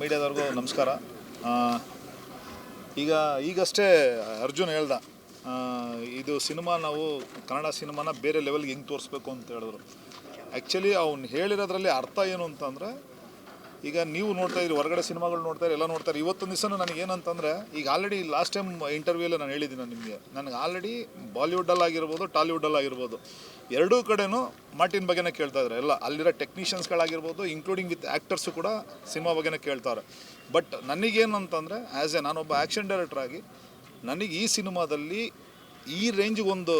ಮೀಡಿಯಾದವ್ರಿಗೂ ನಮಸ್ಕಾರ. ಈಗಷ್ಟೇ ಅರ್ಜುನ್ ಹೇಳ್ದ, ಇದು ಸಿನಿಮಾ ನಾವು ಕನ್ನಡ ಸಿನಿಮಾನ ಬೇರೆ ಲೆವೆಲ್ಗೆ ಹೆಂಗೆ ತೋರಿಸ್ಬೇಕು ಅಂತ ಹೇಳಿದ್ರು. ಆ್ಯಕ್ಚುಲಿ ಅವ್ನು ಹೇಳಿರೋದ್ರಲ್ಲಿ ಅರ್ಥ ಏನು ಅಂತಂದರೆ, ಈಗ ನೀವು ನೋಡ್ತಾ ಇದ್ದೀರಿ, ಹೊರಗಡೆ ಸಿನಿಮಾಗಳು ನೋಡ್ತಾರೆ, ಎಲ್ಲ ನೋಡ್ತಾರೆ. ಇವತ್ತೊಂದು ದಿವಸ ನನಗೆ ಏನಂತಂದರೆ, ಈಗ ಆಲ್ರೆಡಿ ಲಾಸ್ಟ್ ಟೈಮ್ ಇಂಟರ್ವ್ಯೂಲ್ಲಿ ನಾನು ಹೇಳಿದ್ದೀನಿ ನಿಮಗೆ, ನನಗೆ ಆಲ್ರೆಡಿ ಬಾಲಿವುಡ್ಡಲ್ಲಾಗಿರ್ಬೋದು, ಟಾಲಿವುಡ್ಡಲ್ಲಾಗಿರ್ಬೋದು, ಎರಡೂ ಕಡೆನೂ ಮಾರ್ಟಿನ್ ಬಗ್ಗೆನೇ ಕೇಳ್ತಾ ಇದ್ದಾರೆ. ಎಲ್ಲ ಅಲ್ಲಿರೋ ಟೆಕ್ನಿಷಿಯನ್ಸ್ಗಳಾಗಿರ್ಬೋದು, ಇನ್ಕ್ಲೂಡಿಂಗ್ ವಿತ್ ಆ್ಯಕ್ಟರ್ಸು ಕೂಡ ಸಿನಿಮಾ ಬಗ್ಗೆನೇ ಕೇಳ್ತಾರೆ. ಬಟ್ ನನಗೇನು ಅಂತಂದರೆ, ನಾನೊಬ್ಬ ಆ್ಯಕ್ಷನ್ ಡೈರೆಕ್ಟ್ರ್ ಆಗಿ ನನಗೆ ಈ ಸಿನಿಮಾದಲ್ಲಿ ಈ ರೇಂಜಿಗೆ ಒಂದು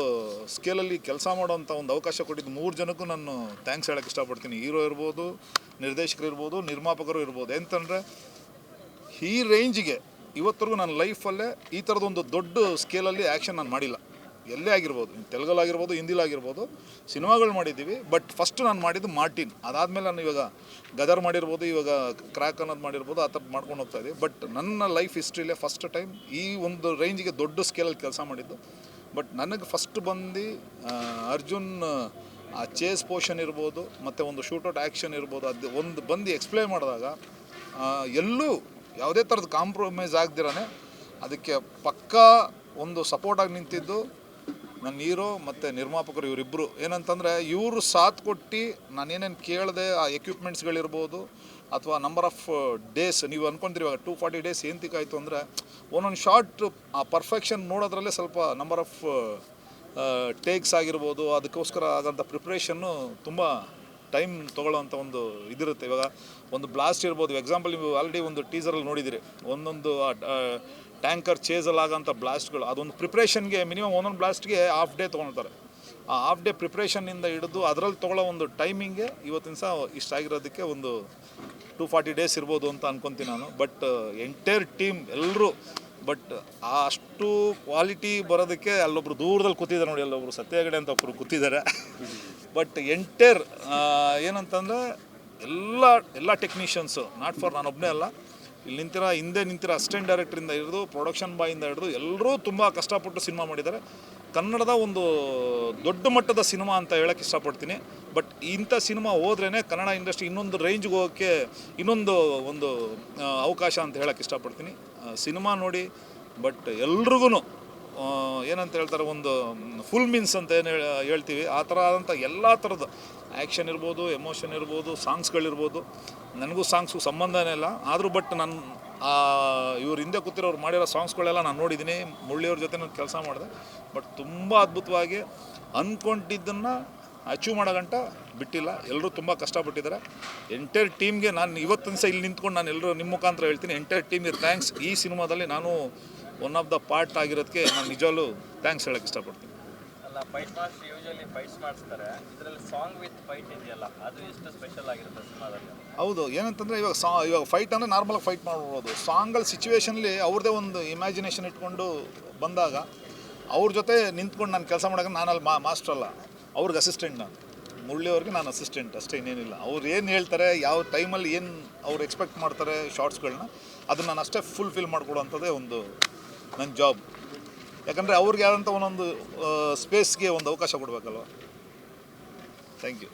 ಸ್ಕೇಲಲ್ಲಿ ಕೆಲಸ ಮಾಡೋವಂಥ ಒಂದು ಅವಕಾಶ ಕೊಟ್ಟಿದ್ದು 3 ಜನಕ್ಕೂ ನಾನು ಥ್ಯಾಂಕ್ಸ್ ಹೇಳೋಕ್ಕೆ ಇಷ್ಟಪಡ್ತೀನಿ. ಹೀರೋ ಇರ್ಬೋದು, ನಿರ್ದೇಶಕರು ಇರ್ಬೋದು, ನಿರ್ಮಾಪಕರು ಇರ್ಬೋದು. ಎಂತಂದರೆ ಈ ರೇಂಜಿಗೆ ಇವತ್ತರೆಗೂ ನನ್ನ ಲೈಫಲ್ಲೇ ಈ ಥರದೊಂದು ದೊಡ್ಡ ಸ್ಕೇಲಲ್ಲಿ ಆ್ಯಕ್ಷನ್ ನಾನು ಮಾಡಿಲ್ಲ. ಎಲ್ಲೇ ಆಗಿರ್ಬೋದು, ತೆಲುಗಲ್ಲಾಗಿರ್ಬೋದು, ಹಿಂದಿಲಾಗಿರ್ಬೋದು, ಸಿನಿಮಾಗಳು ಮಾಡಿದ್ದೀವಿ. ಬಟ್ ಫಸ್ಟ್ ನಾನು ಮಾಡಿದ್ದು ಮಾರ್ಟಿನ್. ಅದಾದಮೇಲೆ ನಾನು ಇವಾಗ ಗದರ್ ಮಾಡಿರ್ಬೋದು, ಇವಾಗ ಕ್ರ್ಯಾಕ್ ಅನ್ನೋದು ಮಾಡಿರ್ಬೋದು, ಆ ಥರ ಮಾಡ್ಕೊಂಡು ಹೋಗ್ತಾಯಿದ್ದೆ. ಬಟ್ ನನ್ನ ಲೈಫ್ ಹಿಸ್ಟ್ರಿಲೇ ಫಸ್ಟ್ ಟೈಮ್ ಈ ಒಂದು ರೇಂಜಿಗೆ ದೊಡ್ಡ ಸ್ಕೇಲಲ್ಲಿ ಕೆಲಸ ಮಾಡಿದ್ದು. ಬಟ್ ನನಗೆ ಫಸ್ಟ್ ಬಂದು ಅರ್ಜುನ್ ಆ ಚೇಸ್ ಪೋರ್ಷನ್ ಇರ್ಬೋದು, ಮತ್ತು ಒಂದು ಶೂಟೌಟ್ ಆ್ಯಕ್ಷನ್ ಇರ್ಬೋದು, ಅದು ಒಂದು ಬಂದು ಎಕ್ಸ್ಪ್ಲೈನ್ ಮಾಡಿದಾಗ ಎಲ್ಲೂ ಯಾವುದೇ ಥರದ ಕಾಂಪ್ರಮೈಸ್ ಆಗ್ದಿರೇ ಅದಕ್ಕೆ ಪಕ್ಕಾ ಒಂದು ಸಪೋರ್ಟಾಗಿ ನಿಂತಿದ್ದು ನನ್ನ ಹೀರೋ ಮತ್ತು ನಿರ್ಮಾಪಕರು. ಇವರಿಬ್ಬರು ಏನಂತಂದರೆ, ಇವರು ಸಾಥ್ ಕೊಟ್ಟು ನಾನೇನೇನು ಕೇಳಿದೆ, ಆ ಎಕ್ವಿಪ್ಮೆಂಟ್ಸ್ಗಳಿರ್ಬೋದು ಅಥವಾ ನಂಬರ್ ಆಫ್ ಡೇಸ್, ನೀವು ಅಂದ್ಕೊಂತೀರಿ ಇವಾಗ 240 ಡೇಸ್ ಏನಂತಿಕಾಯಿತು ಅಂದರೆ, ಒಂದೊಂದು ಶಾರ್ಟ್ ಆ ಪರ್ಫೆಕ್ಷನ್ ನೋಡೋದ್ರಲ್ಲೇ ಸ್ವಲ್ಪ ನಂಬರ್ ಆಫ್ ಟೇಕ್ಸ್ ಆಗಿರ್ಬೋದು, ಅದಕ್ಕೋಸ್ಕರ ಆಗೋಂಥ ಪ್ರಿಪ್ರೇಷನ್ನು ತುಂಬ ಟೈಮ್ ತೊಗೊಳ್ಳೋವಂಥ ಒಂದು ಇದಿರುತ್ತೆ. ಇವಾಗ ಒಂದು ಬ್ಲಾಸ್ಟ್ ಇರ್ಬೋದು, ಎಕ್ಸಾಂಪಲ್ ನೀವು ಆಲ್ರೆಡಿ ಒಂದು ಟೀಸರಲ್ಲಿ ನೋಡಿದ್ದೀರಿ, ಒಂದೊಂದು ಟ್ಯಾಂಕರ್ ಚೇಸಲ್ಲಿ ಆಗೋಂಥ ಬ್ಲಾಸ್ಟ್ಗಳು, ಅದೊಂದು ಪ್ರಿಪ್ರೇಷನ್ಗೆ ಮಿನಿಮಮ್ ಒಂದೊಂದು ಬ್ಲಾಸ್ಟ್ಗೆ ಹಾಫ್ ಡೇ ತೊಗೊಳ್ತಾರೆ. ಆ ಹಾಫ್ ಡೇ ಪ್ರಿಪ್ರೇಷನ್ನಿಂದ ಹಿಡಿದು ಅದರಲ್ಲಿ ತೊಗೊಳ್ಳೋ ಒಂದು ಟೈಮಿಂಗ್ಗೆ ಇವತ್ತಿನ ಸಹ ಇಷ್ಟ ಆಗಿರೋದಕ್ಕೆ ಒಂದು 240 ಡೇಸ್ ಇರ್ಬೋದು ಅಂತ ಅನ್ಕೊತೀನಿ ನಾನು. ಬಟ್ ಎಂಟೈರ್ ಟೀಮ್ ಎಲ್ಲರೂ, ಬಟ್ ಅಷ್ಟು ಕ್ವಾಲಿಟಿ ಬರೋದಕ್ಕೆ ಅಲ್ಲೊಬ್ರು ದೂರದಲ್ಲಿ ಕೂತಿದ್ದಾರೆ ನೋಡಿ, ಅಲ್ಲೊಬ್ರು ಸತ್ಯಗಡೆ ಅಂತ ಒಬ್ಬರು ಕೂತಿದ್ದಾರೆ. ಬಟ್ ಎಂಟೈರ್ ಏನಂತಂದರೆ ಎಲ್ಲ ಟೆಕ್ನಿಷಿಯನ್ಸು, ನಾಟ್ ಫಾರ್ ನಾನೊಬ್ಬನೇ ಅಲ್ಲ, ಇಲ್ಲಿ ಹಿಂದೆ ನಿಂತಿರೋ ಅಸಿಸ್ಟೆಂಟ್ ಡೈರೆಕ್ಟ್ರಿಂದ ಹಿಡಿದು ಪ್ರೊಡಕ್ಷನ್ ಬಾಯಿಂದ ಹಿಡಿದು ಎಲ್ಲರೂ ತುಂಬ ಕಷ್ಟಪಟ್ಟು ಸಿನಿಮಾ ಮಾಡಿದ್ದಾರೆ. ಕನ್ನಡದ ಒಂದು ದೊಡ್ಡ ಮಟ್ಟದ ಸಿನಿಮಾ ಅಂತ ಹೇಳೋಕ್ಕೆ ಇಷ್ಟಪಡ್ತೀನಿ. ಬಟ್ ಇಂಥ ಸಿನಿಮಾ ಹೋದ್ರೇ ಕನ್ನಡ ಇಂಡಸ್ಟ್ರಿ ಇನ್ನೊಂದು ರೇಂಜ್ಗೆ ಹೋಗೋಕ್ಕೆ ಇನ್ನೊಂದು ಅವಕಾಶ ಅಂತ ಹೇಳೋಕ್ಕೆ ಇಷ್ಟಪಡ್ತೀನಿ. ಸಿನಿಮಾ ನೋಡಿ, ಬಟ್ ಎಲ್ರಿಗೂ ಏನಂತ ಹೇಳ್ತಾರೆ, ಒಂದು ಫುಲ್ ಮೀನ್ಸ್ ಅಂತ ಏನು ಹೇಳ್ತೀವಿ, ಆ ಥರ ಆದಂಥ ಎಲ್ಲ ಥರದ ಆ್ಯಕ್ಷನ್ ಇರ್ಬೋದು, ಎಮೋಷನ್ ಇರ್ಬೋದು, ಸಾಂಗ್ಸ್ಗಳಿರ್ಬೋದು. ನನಗೂ ಸಾಂಗ್ಸ್ಗೂ ಸಂಬಂಧನೇ ಇಲ್ಲ, ಆದರೂ ಬಟ್ ನಾನು ಇವ್ರು ಹಿಂದೆ ಕೂತಿರೋರು ಮಾಡಿರೋ ಸಾಂಗ್ಸ್ಗಳೆಲ್ಲ ನಾನು ನೋಡಿದ್ದೀನಿ. ಮುರಳಿಯವ್ರ ಜೊತೆ ನಾನು ಕೆಲಸ ಮಾಡಿದೆ. ಬಟ್ ತುಂಬ ಅದ್ಭುತವಾಗಿ ಅಂದ್ಕೊಂಡಿದ್ದನ್ನು ಅಚೀವ್ ಮಾಡೋ ಗಂಟ ಬಿಟ್ಟಿಲ್ಲ. ಎಲ್ಲರೂ ತುಂಬ ಕಷ್ಟಪಟ್ಟಿದ್ದಾರೆ. ಎಂಟೈರ್ ಟೀಮ್ಗೆ ನಾನು ಇವತ್ತಿನ ಸಹ ಇಲ್ಲಿ ನಿಂತ್ಕೊಂಡು ನಾನು ಎಲ್ಲರೂ ನಿಮ್ಮ ಮುಖಾಂತರ ಹೇಳ್ತೀನಿ, ಎಂಟೈರ್ ಟೀಮ್ಗೆ ಥ್ಯಾಂಕ್ಸ್. ಈ ಸಿನಿಮಾದಲ್ಲಿ ನಾನು ಒನ್ ಆಫ್ ದ ಪಾರ್ಟ್ ಆಗಿರೋದಕ್ಕೆ ನಾನು ನಿಜವಾಗ್ಲೂ ಥ್ಯಾಂಕ್ಸ್ ಹೇಳೋಕ್ಕೆ ಇಷ್ಟಪಡ್ತೀನಿ. ಅಲ್ಲ, ಫೈಟ್ ಮಾಸ್ಟರ್ ಯೂಶಲಿ ಫೈಟ್ಸ್ ಮಾಡಿಸ್ತಾರೆ, ಇದರಲ್ಲಿ ಸಾಂಗ್ ವಿತ್ ಫೈಟ್ ಇದೆಯಲ್ಲ, ಅದು ಎಷ್ಟು ಸ್ಪೆಷಲ್ ಆಗಿರುತ್ತೆ ಸಿನಿಮಾದಲ್ಲಿ? ಹೌದು, ಏನಂತಂದರೆ ಇವಾಗ ಫೈಟ್ ಅಂದರೆ ನಾರ್ಮಲಾಗಿ ಫೈಟ್ ಮಾಡ್ಬೋದು. ಸಾಂಗಲ್ಲಿ ಸಿಚುವೇಷನ್ಲಿ ಅವ್ರದ್ದೇ ಒಂದು ಇಮ್ಯಾಜಿನೇಷನ್ ಇಟ್ಕೊಂಡು ಬಂದಾಗ ಅವ್ರ ಜೊತೆ ನಿಂತ್ಕೊಂಡು ನಾನು ಕೆಲಸ ಮಾಡೋಕೆ ನಾನಲ್ಲಿ ಮಾಸ್ಟರ್ ಅಲ್ಲ, ಅವ್ರಿಗೆ ಅಸಿಸ್ಟೆಂಟ್. ನಾನು ಮುರಳಿಯವ್ರಿಗೆ ನಾನು ಅಸಿಸ್ಟೆಂಟ್ ಅಷ್ಟೇ, ಇನ್ನೇನಿಲ್ಲ. ಅವ್ರು ಏನು ಹೇಳ್ತಾರೆ, ಯಾವ ಟೈಮಲ್ಲಿ ಏನು ಅವ್ರು ಎಕ್ಸ್ಪೆಕ್ಟ್ ಮಾಡ್ತಾರೆ ಶಾರ್ಟ್ಸ್ಗಳನ್ನ, ಅದನ್ನು ನಾನು ಅಷ್ಟೇ ಫುಲ್ಫಿಲ್ ಮಾಡಿಕೊಡೋವಂಥದ್ದೇ ಒಂದು ನನ್ನ ಜಾಬ್. ಯಾಕಂದರೆ ಅವ್ರಿಗೆ ಆದಂಥ ಒಂದೊಂದು ಸ್ಪೇಸ್ಗೆ ಒಂದು ಅವಕಾಶ ಕೊಡಬೇಕಲ್ವ. Thank you.